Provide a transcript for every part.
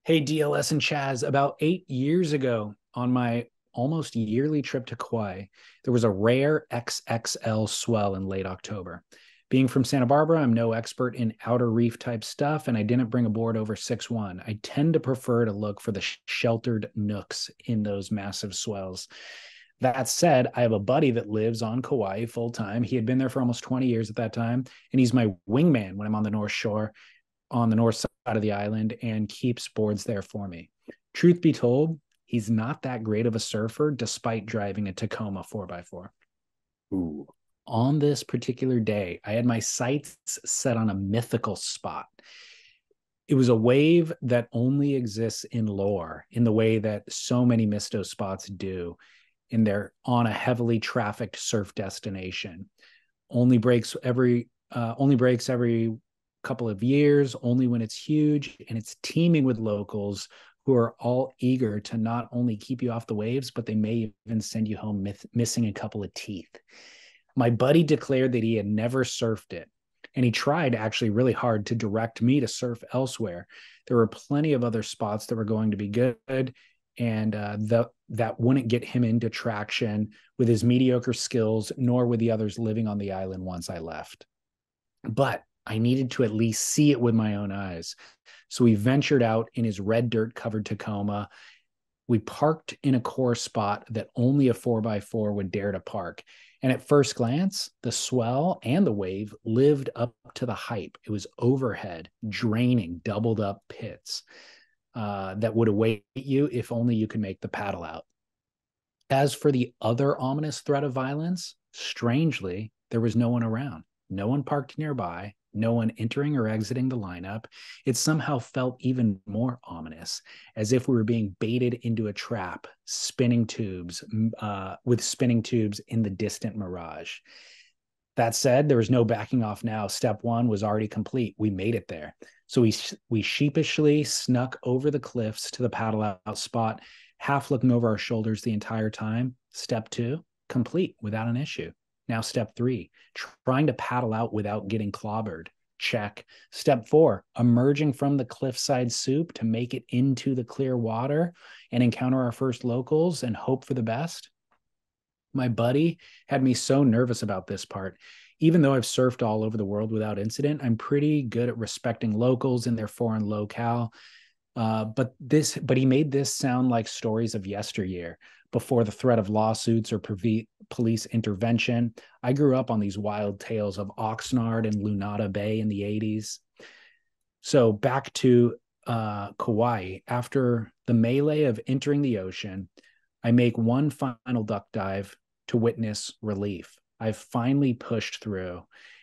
Hey, DLS and Chaz, about 8 years ago on my almost yearly trip to Kauai, there was a rare XXL swell in late October. Being from Santa Barbara, I'm no expert in outer reef type stuff, and I didn't bring a board over 6'1". I tend to prefer to look for the sheltered nooks in those massive swells. That said, I have a buddy that lives on Kauai full time. He had been there for almost 20 years at that time, and he's my wingman when I'm on the North Shore on the north side of the island and keeps boards there for me. Truth be told, he's not that great of a surfer despite driving a Tacoma 4x4. Ooh. On this particular day, I had my sights set on a mythical spot. It was a wave that only exists in lore in the way that so many Misto spots do, and they're on a heavily trafficked surf destination. Only breaks every couple of years, only when it's huge, and it's teeming with locals who are all eager to not only keep you off the waves, but they may even send you home missing a couple of teeth. My buddy declared that he had never surfed it, and he tried actually really hard to direct me to surf elsewhere. There were plenty of other spots that were going to be good, and that wouldn't get him into traction with his mediocre skills, nor with the others living on the island once I left. But I needed to at least see it with my own eyes. So we ventured out in his red dirt covered Tacoma. We parked in a core spot that only a 4x4 would dare to park. And at first glance, the swell and the wave lived up to the hype. It was overhead, draining, doubled up pits that would await you if only you could make the paddle out. As for the other ominous threat of violence, strangely, there was no one around. No one parked nearby, no one entering or exiting the lineup. It somehow felt even more ominous, as if we were being baited into a trap, with spinning tubes in the distant mirage. That said, there was no backing off now. Step one was already complete. We made it there. So we sheepishly snuck over the cliffs to the paddle out spot, half looking over our shoulders the entire time. Step two, complete without an issue. Now, step three, trying to paddle out without getting clobbered. Check. Step four, emerging from the cliffside soup to make it into the clear water and encounter our first locals and hope for the best. My buddy had me so nervous about this part. Even though I've surfed all over the world without incident, I'm pretty good at respecting locals in their foreign locale. But he made this sound like stories of yesteryear, before the threat of lawsuits or police intervention. I grew up on these wild tales of Oxnard and Lunada Bay in the 80s. So back to Kauai. After the melee of entering the ocean, I make one final duck dive to witness relief. I've finally pushed through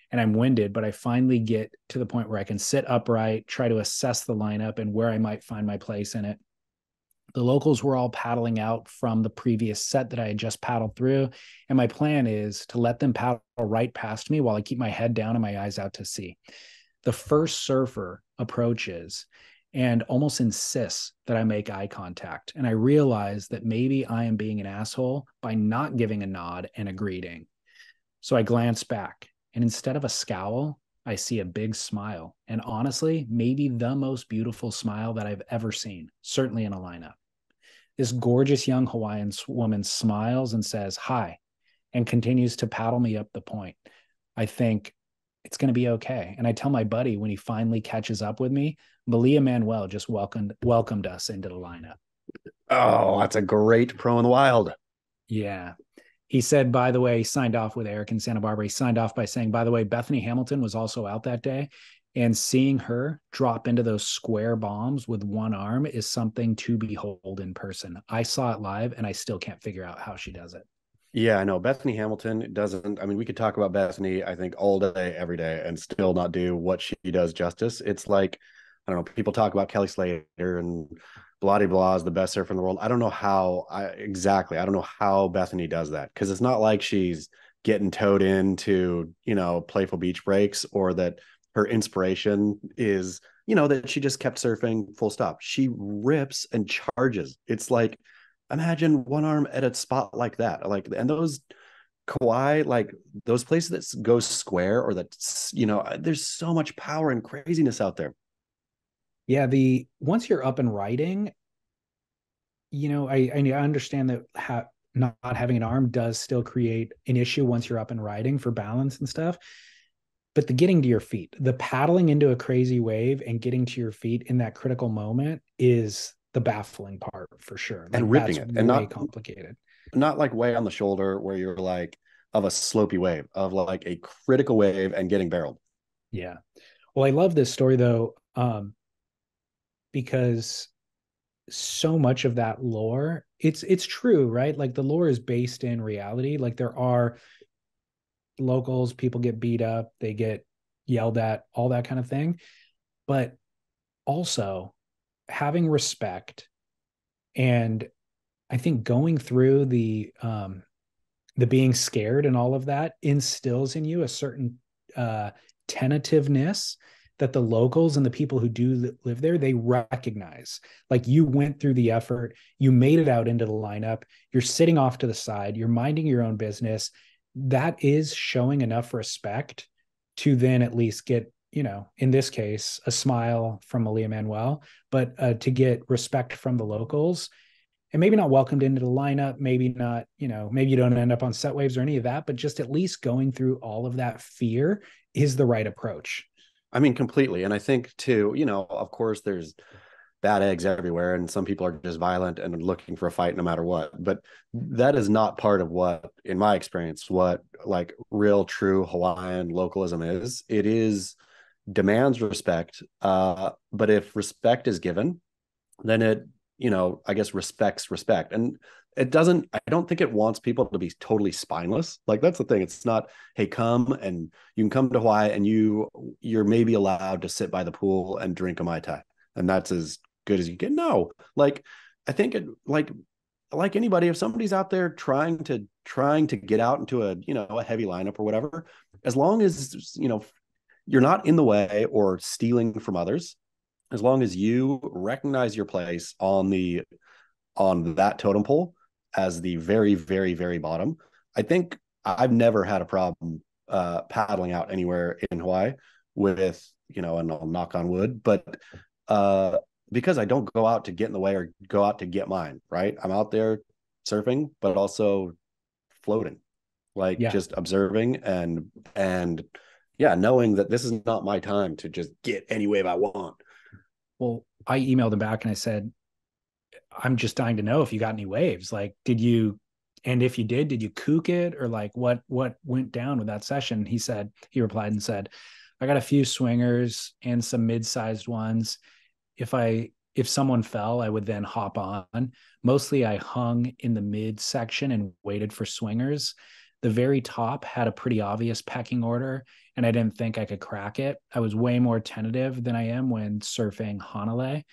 and I'm winded, but I finally get to the point where I can sit upright, try to assess the lineup and where I might find my place in it. The locals were all paddling out from the previous set that I had just paddled through. And my plan is to let them paddle right past me while I keep my head down and my eyes out to sea. The first surfer approaches and almost insists that I make eye contact. And I realize that maybe I am being an asshole by not giving a nod and a greeting. So I glance back, and instead of a scowl, I see a big smile. And honestly, maybe the most beautiful smile that I've ever seen, certainly in a lineup. This gorgeous young Hawaiian woman smiles and says, "Hi," and continues to paddle me up the point. I think it's going to be okay. And I tell my buddy when he finally catches up with me, Malia Manuel just welcomed us into the lineup. Oh, that's a great pro in the wild. Yeah. He said, by the way, he signed off with Eric in Santa Barbara. He signed off by saying, by the way, Bethany Hamilton was also out that day. And seeing her drop into those square bombs with one arm is something to behold in person. I saw it live and I still can't figure out how she does it. Yeah, I know. Bethany Hamilton doesn't, I mean, we could talk about Bethany, I think, all day, every day, and still not do what she does justice. It's like, I don't know, people talk about Kelly Slater and blah, blah, blah is the best surfer in the world. I don't know how, I don't know how Bethany does that because it's not like she's getting towed into, playful beach breaks or that her inspiration is, that she just kept surfing full stop. She rips and charges. It's like, imagine one arm at a spot like that. Like, and those Kauai, like those places that go square or that, there's so much power and craziness out there. Yeah, the once you're up and riding, I understand that not having an arm does still create an issue once you're up and riding for balance and stuff. But the getting to your feet, the paddling into a crazy wave and getting to your feet in that critical moment is the baffling part for sure. And Like ripping that's it, and way complicated. not like way on the shoulder where you're like of a slopey wave, of like a critical wave and getting barreled. Yeah. Well, I love this story though, because so much of that lore, it's true, right? Like the lore is based in reality. Like there are locals, people get beat up, they get yelled at, all that kind of thing. But also having respect, and I think going through the being scared and all of that instills in you a certain uh tentativeness that the locals and the people who do live there, they recognize. Like you went through the effort, you made it out into the lineup, you're sitting off to the side, you're minding your own business. That is showing enough respect to then at least get, in this case, a smile from Malia Manuel, but to get respect from the locals, and maybe not welcomed into the lineup, maybe not, maybe you don't end up on set waves or any of that, but just at least going through all of that fear is the right approach. I mean, completely. And I think too, of course, there's bad eggs everywhere, and some people are just violent and looking for a fight no matter what. But that is not part of what, in my experience, what like real, true Hawaiian localism is. It is demands respect. But if respect is given, then it, I guess respects respect. And it doesn't, I don't think it wants people to be totally spineless. Like that's the thing. It's not, hey, come and you can come to Hawaii and you're maybe allowed to sit by the pool and drink a Mai Tai. And that's as good as you get. No, like I think it like anybody, if somebody's out there trying to get out into a heavy lineup or whatever, as long as you're not in the way or stealing from others, as long as you recognize your place on that totem pole as the very, very, very bottom, I think I've never had a problem paddling out anywhere in Hawaii with, and I'll knock on wood, but uh, because I don't go out to get in the way or go out to get mine, right? I'm out there surfing, but also floating, like Yeah. just observing and yeah, knowing that this is not my time to just get any wave I want. Well, I emailed him back and I said, I'm just dying to know if you got any waves. Like, and if you did you kook it, or like what went down with that session? He replied and said, I got a few swingers and some mid-sized ones. If someone fell, I would then hop on. Mostly I hung in the mid section and waited for swingers. The very top had a pretty obvious pecking order, and I didn't think I could crack it. I was way more tentative than I am when surfing Hanalei.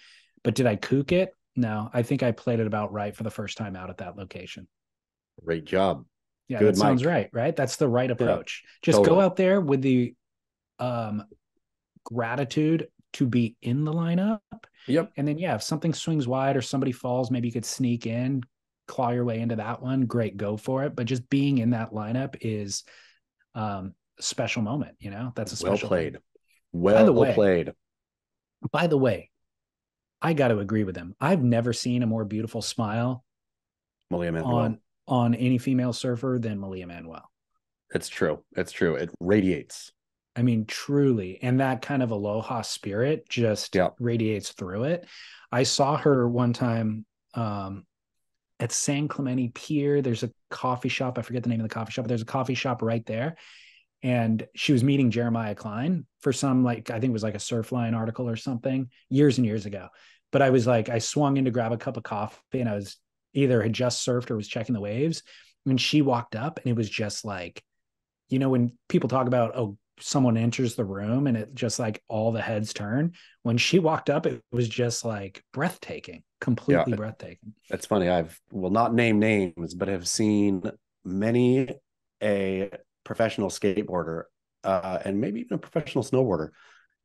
But did I kook it? No, I think I played it about right for the first time out at that location. Great job. Yeah, that Good, sounds Mike. right, right? That's the right Yeah, approach. Just go totally. out there with the um, gratitude to be in the lineup. Yep. And then, yeah, if something swings wide or somebody falls, maybe you could sneak in, claw your way into that one. Great, go for it. But just being in that lineup is a special moment. That's a Well special thing. played. By the Well way, played. by the way, I got to agree with him. I've never seen a more beautiful smile Malia Manuel. on any female surfer than Malia Manuel. It's true. It's true. It radiates. I mean, truly. And that kind of aloha spirit just Yeah. radiates through it. I saw her one time at San Clemente Pier. There's a coffee shop. I forget the name of the coffee shop, but there's a coffee shop right there. And she was meeting Jeremiah Klein for some, like, I think it was like a Surfline article or something years and years ago. But I was like, I swung in to grab a cup of coffee and I was either had just surfed or was checking the waves. When she walked up, and it was just like, when people talk about, oh, someone enters the room and it just like all the heads turn. When she walked up, it was just like breathtaking, Yeah. completely breathtaking. It's funny. Will not name names, but have seen many a professional skateboarder and maybe even a professional snowboarder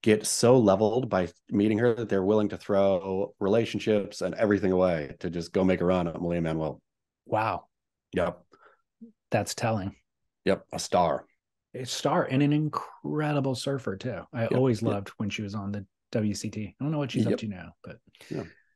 get so leveled by meeting her that they're willing to throw relationships and everything away to just go make a run at Malia Manuel. Wow. Yep. That's telling. Yep. A star. A star and an incredible surfer too. I Yep. always Yep. loved when she was on the WCT. I don't know what she's up Yep. to now, but Yeah.